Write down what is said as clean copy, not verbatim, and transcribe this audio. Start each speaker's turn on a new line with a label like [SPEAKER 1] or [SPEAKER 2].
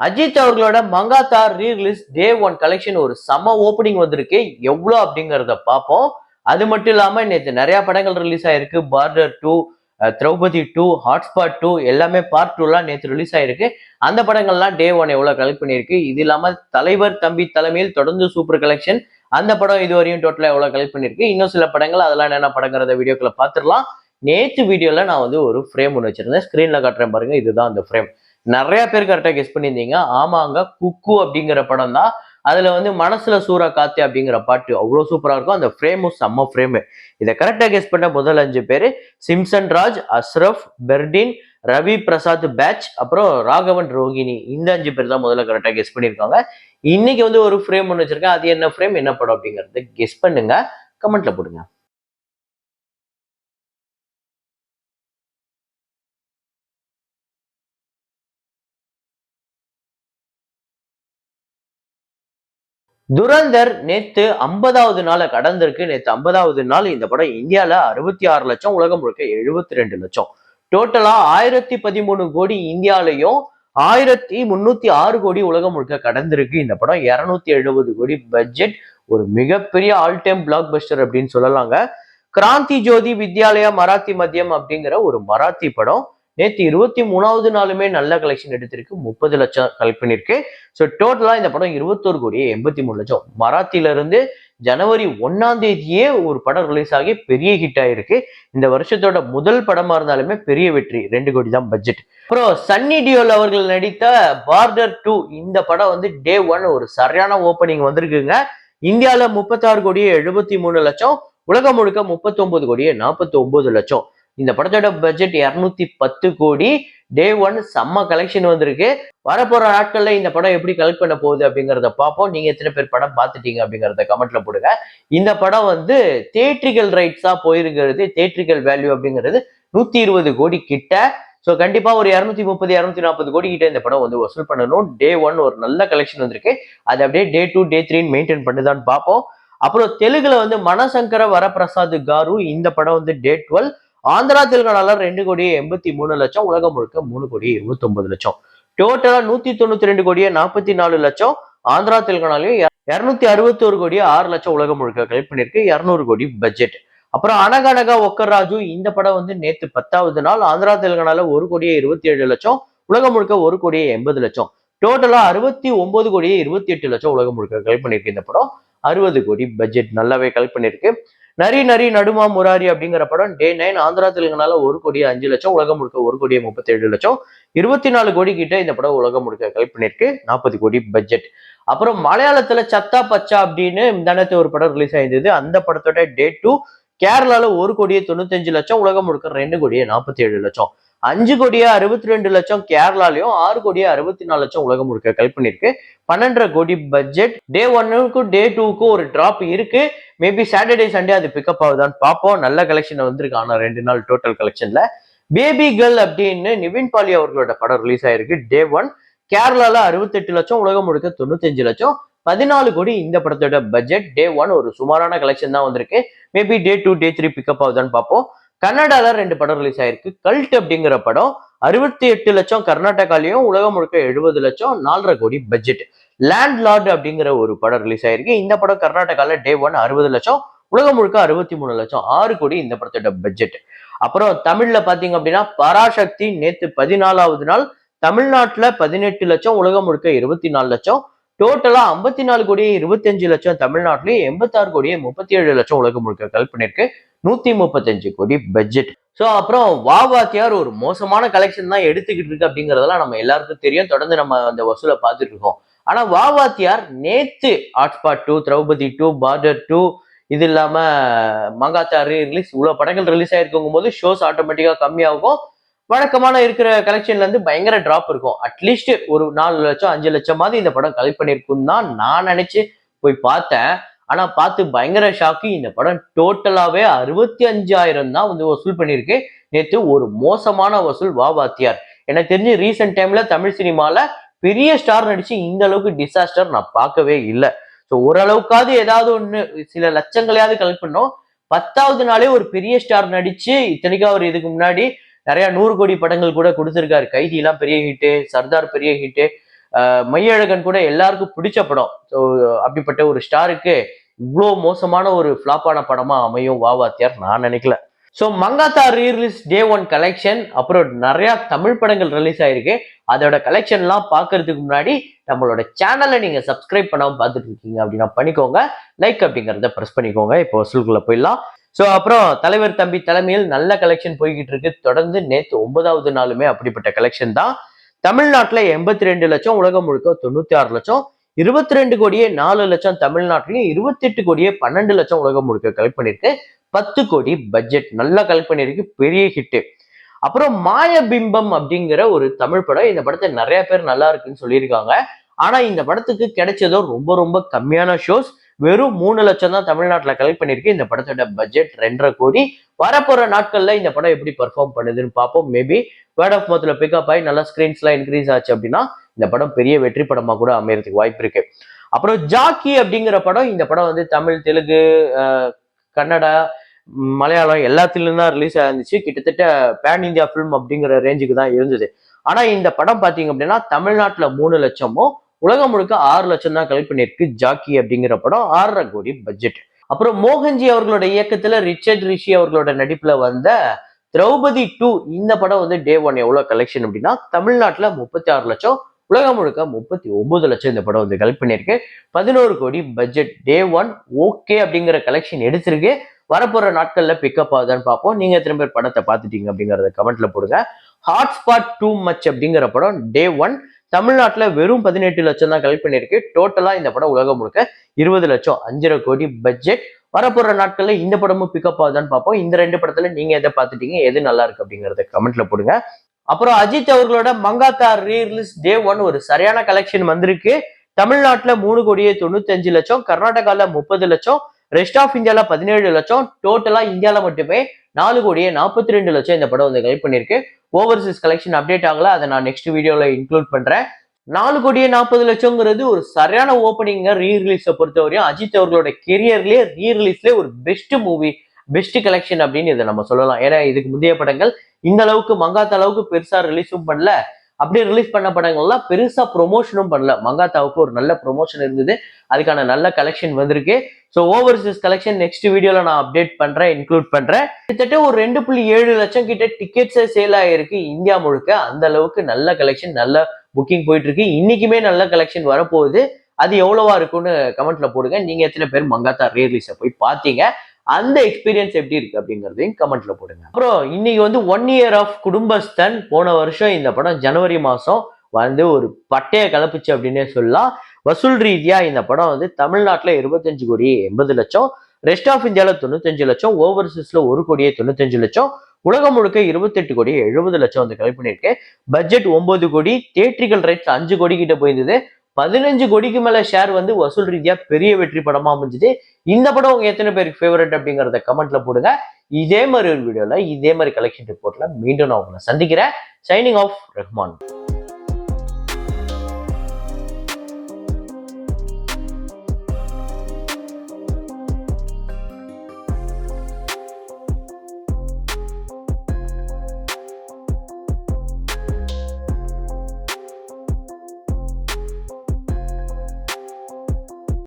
[SPEAKER 1] அஜித் அவர்களோட மங்காத்தா ரீரிலீஸ் டே 1 கலெக்ஷன் ஒரு செம ஓப்பனிங் வந்திருக்கு. எவ்வளவு அப்படிங்கறத பார்ப்போம். அது மட்டும் இல்லாம நேற்று நிறைய படங்கள் ரிலீஸ் ஆயிருக்கு. பார்டர் 2, திரௌபதி 2, ஹாட்ஸ்பாட் 2 எல்லாமே பார்ட் 2 எல்லாம் நேற்று ரிலீஸ் ஆயிருக்கு. அந்த படங்கள்லாம் டே 1 எவ்வளவு கலெக்ட் பண்ணிருக்கு. இது இல்லாம தலைவர் தம்பி தலைமையில் தொடர்ந்து சூப்பர் கலெக்ஷன். அந்த படம் இதுவரையும் டோட்டலா எவ்வளவு கலெக்ட் பண்ணிருக்கு. இன்னும் சில படங்கள் அதெல்லாம் என்னென்ன படங்கிறத வீடியோக்குள்ள பார்த்துடலாம். நேற்று வீடியோல நான் வந்து ஒரு ஃப்ரேம் ஒன்று வச்சிருந்தேன். ஸ்கிரீன்ல காட்டுறேன் பாருங்க. இதுதான் அந்த ஃப்ரேம். நிறைய பேர் கரெக்டா கெஸ் பண்ணியிருந்தீங்க. ஆமாங்க, குக்கு அப்படிங்கிற படம் தான். அதுல வந்து மனசுல சூறா காத்து அப்படிங்கிற பாட்டு அவ்வளவு சூப்பரா இருக்கும். அந்த ஃப்ரேமும் செம்ம ஃப்ரேமு. இதை கரெக்டா கெஸ் பண்ண முதல் 5 பேரு சிம்சன் ராஜ், அஸ்ரப், பெர்டின், ரவி பிரசாத் பேட்ச், அப்புறம் ராகவன் ரோகிணி. இந்த 5 பேர் தான் முதல்ல கரெக்டா கெஸ் பண்ணியிருக்காங்க. இன்னைக்கு வந்து ஒரு ஃப்ரேம் ஒன்று வச்சிருக்கேன். அது என்ன ஃப்ரேம், என்ன படம் அப்படிங்கறத கெஸ் பண்ணுங்க. கமெண்ட்ல போடுங்க. துரந்தர் நேத்து 50வது நாளை கடந்திருக்கு. நேத்து 50வது நாள் இந்த படம் இந்தியால 66 லட்சம், உலகம் முழுக்க 72 லட்சம். டோட்டலா 1013 கோடி இந்தியாலையும் 1306 கோடி உலகம் முழுக்க கடந்திருக்கு. இந்த படம் 270 கோடி பட்ஜெட். ஒரு மிகப்பெரிய ஆல் டைம் பிளாக் பஸ்டர் அப்படின்னு சொல்லலாங்க. கிராந்தி ஜோதி வித்யாலயா மராத்தி மத்தியம் அப்படிங்கிற ஒரு மராத்தி படம் நேற்று 23வது நாளுமே நல்ல கலெக்ஷன் எடுத்திருக்கு. 30 லட்சம் கலெக்ட் பண்ணிருக்கு. ஸோ டோட்டலா இந்த படம் 21 கோடியே 83 லட்சம். மராத்தில இருந்து ஜனவரி 1ஆம் தேதியே ஒரு படம் ரிலீஸ் ஆகி பெரிய ஹிட் ஆயிருக்கு. இந்த வருஷத்தோட முதல் படமா இருந்தாலுமே பெரிய வெற்றி. 2 கோடி தான் பட்ஜெட். அப்புறம் சன்னி டியோல் அவர்கள் நடித்த பார்டர் 2 இந்த படம் வந்து டே 1 ஒரு சரியான ஓப்பனிங் வந்திருக்குங்க. இந்தியால 36 கோடியே 73 லட்சம், உலகம் முழுக்க 39 கோடியே 49 லட்சம். இந்த படத்தோட பட்ஜெட் 210 கோடி. டே 1 செம்ம கலெக்ஷன் வந்திருக்கு. வரப்போற நாட்கள்ல இந்த படம் எப்படி கலெக்ட் பண்ண போகுது அப்படிங்கறத பார்ப்போம். நீங்க எத்தனை பேர் படம் பார்த்துட்டீங்க அப்படிங்கறத கமெண்ட்ல போடுங்க. இந்த படம் வந்து தியேட்ரிக்கல் ரைட்ஸா போயிருக்கிறது. தியேட்ரிக்கல் வேல்யூ அப்படிங்கிறது 120 கோடி கிட்ட. ஸோ கண்டிப்பா ஒரு 230 240 கோடி கிட்ட இந்த படம் வந்து வசூல் பண்ணணும். டே 1 ஒரு நல்ல கலெக்ஷன் வந்திருக்கு. அது அப்படியே டே 2 டே 3 மெயின்டைன் பண்ணுதான்னு பார்ப்போம். அப்புறம் தெலுங்குல வந்து மனசங்கர வரப்பிரசாத் காரு இந்த படம் வந்து டே 12. ஆந்திரா தெலுங்கானால 2 கோடியே 83 லட்சம், உலகம் முழுக்க 3 கோடியே 29 லட்சம். டோட்டலா 192 கோடியே 44 லட்சம். ஆந்திரா தெலுங்கானாலையும் 261 கோடியே 6 லட்சம் உலகம் முழுக்க கலெக்ட் பண்ணிருக்கு. 200 கோடி பட்ஜெட். அப்புறம் அனகனகா ஒக்கராஜு இந்த படம் வந்து நேத்து 10வது நாள் ஆந்திரா தெலுங்கானால 1 கோடியே 27 லட்சம், உலகம் முழுக்க 1 கோடியே 80 லட்சம். டோட்டலா 69 கோடியே 28 லட்சம் உலகம் முழுக்க கலெக்ட் பண்ணிருக்கு. இந்த படம் 60 கோடி பட்ஜெட் நல்லாவே கலெக்ட் பண்ணிருக்கு. நரி நரி நடுமா முராரி அப்படிங்கிற படம் டே 9 ஆந்திரா தெலுங்கானால 1 கோடியே 5 லட்சம், உலகம் முழுக்க 1 கோடியே 37 லட்சம். 24 கோடி கிட்ட இந்த படம் உலகம் முழுக்க கலெக்ட் பண்ணிருக்கு. 40 கோடி பட்ஜெட். அப்புறம் மலையாளத்துல சத்தா பச்சா அப்படின்னு முந்தானத்து ஒரு படம் ரிலீஸ் ஆயிருந்தது. அந்த படத்தோட டே 2 கேரளால 1 கோடியே 95 லட்சம், உலகம் முழுக்க 2 கோடியே 47 லட்சம். 5 கோடியே 62 லட்சம் கேரளாலையும் 6 கோடியே 64 லட்சம் உலகம் முழுக்க கலெக்ட் பண்ணிருக்கு. 12 கோடி பட்ஜெட். டே 1க்கும் டே 2க்கும் ஒரு டிராப் இருக்கு. மேபி சாட்டர்டே சண்டே அது பிக்கப் ஆகுதான்னு பார்ப்போம். நல்ல கலெக்ஷன் வந்திருக்கு. ஆனா 2 நாள் டோட்டல் கலெக்ஷன்ல பேபி கேர்ள் அப்படின்னு நிவின் பாலி அவர்களோட படம் ரிலீஸ் ஆயிருக்கு. டே 1 கேரளால 68 லட்சம், உலகம் முழுக்க 95 லட்சம். 14 கோடி இந்த படத்தோட பட்ஜெட். டே 1 ஒரு சுமாரான கலெக்ஷன் தான் வந்திருக்கு. மேபி டே 2 டே 3 பிக்கப் ஆகுதான்னு பார்ப்போம். கன்னடால 2 படம் ரிலீஸ் ஆயிருக்கு. கல்ட் அப்படிங்கிற படம் 68 லட்சம் கர்நாடகாலையும், உலகம் முழுக்க 70 லட்சம். 4.5 கோடி பட்ஜெட். லேண்ட் லார்ட் அப்படிங்கிற ஒரு படம் ரிலீஸ் ஆயிருக்கு. இந்த படம் கர்நாடகால டே 1 60 லட்சம், உலகம் முழுக்க 63 லட்சம். 6 கோடி இந்த படத்தோட பட்ஜெட். அப்புறம் தமிழ்ல பாத்தீங்க அப்படின்னா பராசக்தி நேத்து 14வது நாள் தமிழ்நாட்டுல 18 லட்சம், உலகம் முழுக்க 24 லட்சம். டோட்டலா 54 கோடியே 25 லட்சம் தமிழ்நாட்டிலேயே, 86 கோடியே 37 லட்சம் உலகம் முழுக்க கலெக்ட் பண்ணிருக்கு. 135 கோடி பட்ஜெட். ஸோ அப்புறம் வாத்தியார் ஒரு மோசமான கலெக்ஷன் தான் எடுத்துக்கிட்டு இருக்கு அப்படிங்கறதெல்லாம் நம்ம எல்லாருக்கும் தெரியும். தொடர்ந்து நம்ம அந்த வசூலை பார்த்துட்டு இருக்கோம். ஆனா வாத்தியார் நேத்து ஹாட்ஸ்பாட் 2, திரௌபதி 2, பார்டர் 2 இது இல்லாம மங்காத்தா ரிலீஸ் இவ்வளவு படங்கள் ரிலீஸ் ஆயிருக்கும் போது ஷோஸ் ஆட்டோமேட்டிக்கா கம்மியாகும். வழக்கமான இருக்கிற கலெக்ஷன்ல இருந்து பயங்கர டிராப் இருக்கும். அட்லீஸ்ட் ஒரு 4 லட்சம் 5 லட்சமாவது இந்த படம் கலெக்ட் பண்ணிருக்கும் தான் நான் நினைச்சு போய் பார்த்தேன். ஆனா பார்த்து பயங்கர ஷாக்கு. இந்த படம் டோட்டலாவே 65,000 தான் வந்து வசூல் பண்ணிருக்கு. நேத்து ஒரு மோசமான வசூல் வாத்தியார். எனக்கு தெரிஞ்சு ரீசெண்ட் டைம்ல தமிழ் சினிமால பெரிய ஸ்டார் நடிச்சு இந்த அளவுக்கு டிசாஸ்டர் நான் பார்க்கவே இல்லை. ஸோ ஓரளவுக்காவது ஏதாவது ஒண்ணு சில லட்சங்களையாவது கலெக்ட் பண்ணோம். 10வது நாளே ஒரு பெரிய ஸ்டார் நடிச்சு, இத்தனைக்கும் அவர் இதுக்கு முன்னாடி நிறைய 100 கோடி படங்கள் கூட கொடுத்திருக்காரு. கைதி எல்லாம் பெரிய ஹிட்டு, சர்தார் பெரிய ஹிட்டு, மையழகன் கூட எல்லாருக்கும் பிடிச்ச படம். ஸோ அப்படிப்பட்ட ஒரு ஸ்டாருக்கு இவ்வளோ மோசமான ஒரு ஃபிளாப்பான படமா அமையும் வாத்தியார் நான் நினைக்கல. ஸோ மங்காத்தா ரீரிலீஸ் டே 1 கலெக்ஷன், அப்புறம் நிறைய தமிழ் படங்கள் ரிலீஸ் ஆயிருக்கு. அதோட கலெக்ஷன்லாம் பார்க்கறதுக்கு முன்னாடி நம்மளோட சேனலை நீங்க சப்ஸ்கிரைப் பண்ணாம பார்த்துட்டு இருக்கீங்க அப்படின்னா பண்ணிக்கோங்க. லைக் அப்படிங்கிறத ப்ரெஸ் பண்ணிக்கோங்க. இப்போ வசூலுக்குள்ள போயிடலாம். ஸோ அப்புறம் தலைவர் தம்பி தலைமையில் நல்ல கலெக்ஷன் போய்கிட்டு இருக்கு. தொடர்ந்து நேற்று 9வது நாளுமே அப்படிப்பட்ட கலெக்ஷன் தான். தமிழ்நாட்டுல 82 லட்சம், உலகம் முழுக்க 96 லட்சம், 22 கோடியே 4 லட்சம் தமிழ்நாட்டிலையும், 28 கோடியே 12 லட்சம் உலகம் முழுக்க கலெக்ட் பண்ணிருக்கு. 10 கோடி பட்ஜெட் நல்லா கலெக்ட் பண்ணிருக்கு, பெரிய ஹிட். அப்புறம் மாயபிம்பம் அப்படிங்கிற ஒரு தமிழ் படம். இந்த படத்தை நிறைய பேர் நல்லா இருக்குன்னு சொல்லியிருக்காங்க. ஆனா இந்த படத்துக்கு கிடைச்சதோ ரொம்ப ரொம்ப கம்மியான ஷோஸ். வெறும் 3 லட்சம் தான் தமிழ்நாட்டுல கலெக்ட் பண்ணிருக்கு. இந்த படத்தோட பட்ஜெட் 2.5 கோடி. வரப்போற நாட்கள்ல இந்த படம் எப்படி பெர்ஃபார்ம் பண்ணுதுன்னு பார்ப்போம். மேபி வேர்ட் ஆஃப் மவுத்ல பிக்கப் ஆகி நல்லா ஸ்கிரீன்ஸ் எல்லாம் இன்க்ரீஸ் ஆச்சு அப்படின்னா இந்த படம் பெரிய வெற்றி படமா கூட அமையறதுக்கு வாய்ப்பு இருக்கு. அப்புறம் ஜாக்கி அப்படிங்கிற படம். இந்த படம் வந்து தமிழ், தெலுங்கு, கன்னடா, மலையாளம் எல்லாத்திலும் தான் ரிலீஸ் ஆயிருந்துச்சு. கிட்டத்தட்ட பேன் இந்தியா ஃபிலிம் அப்படிங்கிற ரேஞ்சுக்கு தான் இருந்தது. ஆனா இந்த படம் பாத்தீங்க அப்படின்னா தமிழ்நாட்டுல 3 லட்சமும், உலகம் முழுக்க 6 லட்சம் தான் கலெக்ட் பண்ணிருக்கு. ஜாக்கி அப்படிங்கிற படம் 6.5 கோடி பட்ஜெட். அப்புறம் மோகன்ஜி அவர்களோட இயக்கத்துல ரிச்சர்ட் ரிஷி அவர்களோட நடிப்புல வந்த திரௌபதி 2 இந்த படம் வந்து டே 1 எவ்வளவு கலெக்ஷன் அப்படின்னா தமிழ்நாட்டுல 36 லட்சம், உலகம் முழுக்க 39 லட்சம் இந்த படம் வந்து கலெக்ட் பண்ணிருக்கு. 11 கோடி பட்ஜெட். டே 1 ஓகே அப்படிங்கிற கலெக்ஷன் எடுத்திருக்கு. வரப்போற நாட்கள்ல பிக்கப் ஆகுதான்னு பார்ப்போம். நீங்க எத்தனை பேர் படத்தை பார்த்துட்டீங்க அப்படிங்கறத கமெண்ட்ல போடுங்க. ஹாட்ஸ்பாட் டூ மச் அப்படிங்கிற படம் டே 1 தமிழ்நாட்டுல வெறும் 18 லட்சம் தான் கலெக்ட் பண்ணிருக்கு. டோட்டலா இந்த படம் உலகம் முழுக்க 20 லட்சம், 5.5 கோடி பட்ஜெட். வரப்போற நாட்கள்ல இந்த படமும் பிக்கப் ஆகுதான்னு பார்ப்போம். இந்த 2 படத்துல நீங்க எதை பார்த்துட்டீங்க, எது நல்லா இருக்கு அப்படிங்கறத கமெண்ட்ல போடுங்க. அப்புறம் அஜித் அவர்களோட மங்காத்தா ரீரிலீஸ் டே 1 ஒரு சரியான கலெக்ஷன் வந்திருக்கு. தமிழ்நாட்டுல 3 கோடியே 95 லட்சம், கர்நாடகால 30 லட்சம், ரெஸ்ட் ஆஃப் இந்தியால 17 லட்சம், டோட்டலா இந்தியால மட்டுமே 4 கோடியே 42 லட்சம் இந்த படம் வந்து கலெக்ட் பண்ணிருக்கு. ஓவர்சீஸ் கலெக்ஷன் அப்டேட் ஆகல, அதை நான் நெக்ஸ்ட் வீடியோல இன்க்ளூட் பண்றேன். 4 கோடியே 40 லட்சம்ங்கிறது ஒரு சரியான ஓப்பனிங்க ரீரிலீஸை பொறுத்தவரையும். அஜித் அவர்களோட கெரியர்லயே ரீரிலீஸ்லயே ஒரு பெஸ்ட் மூவி, பெஸ்ட் கலெக்ஷன் அப்படின்னு இதை நம்ம சொல்லலாம். ஏன்னா இதுக்கு முந்தைய படங்கள் இந்த அளவுக்கு மங்காத்தா அளவுக்கு பெருசா ரிலீஸும் பண்ணல. அப்படியே ரிலீஸ் பண்ண படங்கள்லாம் பெருசா ப்ரொமோஷனும் பண்ணல. மங்காத்தாவுக்கு ஒரு நல்ல ப்ரொமோஷன் இருந்தது, அதுக்கான நல்ல கலெக்ஷன் வந்திருக்கு. ஸோ ஓவர்சீஸ் கலெக்ஷன் நெக்ஸ்ட் வீடியோல நான் அப்டேட் பண்றேன், இன்க்ளூட் பண்றேன். கிட்டத்தட்ட ஒரு 2.7 லட்சம் கிட்ட டிக்கெட்ஸே சேல் ஆயிருக்கு இந்தியா முழுக்க. அந்த அளவுக்கு நல்ல கலெக்ஷன், நல்ல புக்கிங் போயிட்டு இருக்கு. இன்னைக்குமே நல்ல கலெக்ஷன் வரப்போகுது. அது எவ்வளவா இருக்கும்னு கமெண்ட்ல போடுங்க. நீங்க எத்தனை பேர் மங்காத்தா ரீரிலீஸை போய் பார்த்தீங்க, அந்த எக்ஸ்பீரியன்ஸ் எப்படி இருக்கு அப்படிங்கறதையும் கமெண்ட்ல போடுங்க. அப்புறம் இன்னைக்கு வந்து 1 இயர் ஆஃப் குடும்பஸ்தன். போன வருஷம் இந்த படம் ஜனவரி மாசம் வந்து ஒரு பட்டைய கலப்பிச்சு அப்படின்னே சொல்லலாம். வசூல் ரீதியா இந்த படம் வந்து தமிழ்நாட்டுல 25 கோடியே 80 லட்சம், ரெஸ்ட் ஆஃப் இந்தியால 95 லட்சம், ஓவர்சீஸ்ல 1 கோடியே 95 லட்சம், உலகம் முழுக்க 28 கோடியே 70 லட்சம் வந்து கலெக்ட் பண்ணிருக்கு. பட்ஜெட் 9 கோடி, தியேட்ரிக்கல் ரைட்ஸ் 5 கோடி கிட்ட போயிருந்தது. 15 கோடிக்கு மேல ஷேர் வந்து வசூல் ரீதியா பெரிய வெற்றி படமா அமைஞ்சது. இந்த படம் உங்க எத்தனை பேருக்கு ஃபேவரட் அப்படிங்கறத கமெண்ட்ல போடுங்க. இதே மாதிரி ஒரு வீடியோல இதே மாதிரி கலெக்ஷன் ரிப்போர்ட்ல மீண்டும் நான் உங்களை சந்திக்கிறேன். Signing off Rahman.